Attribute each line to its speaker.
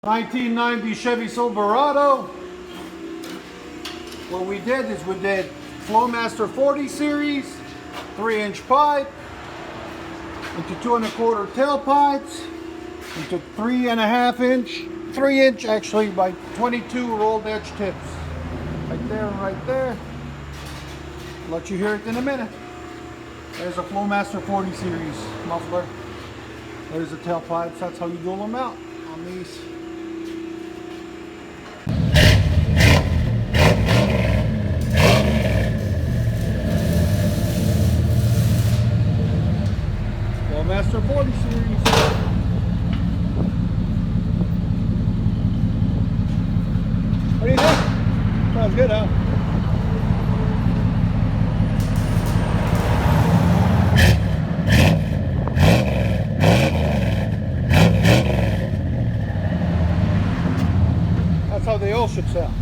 Speaker 1: 1990 Chevy Silverado. What we did is we did Flowmaster 40 series, 3-inch pipe, into 2 1/4 tailpipes, into 3.5-inch, 3-inch actually by 22 rolled edge tips. Right there and right there. I'll let you hear it in a minute. There's a Flowmaster 40 series muffler. There's the tailpipes. That's how you dual them out on these. Flowmaster 40 series. What do you think? Sounds good, huh? That's how they all should sound.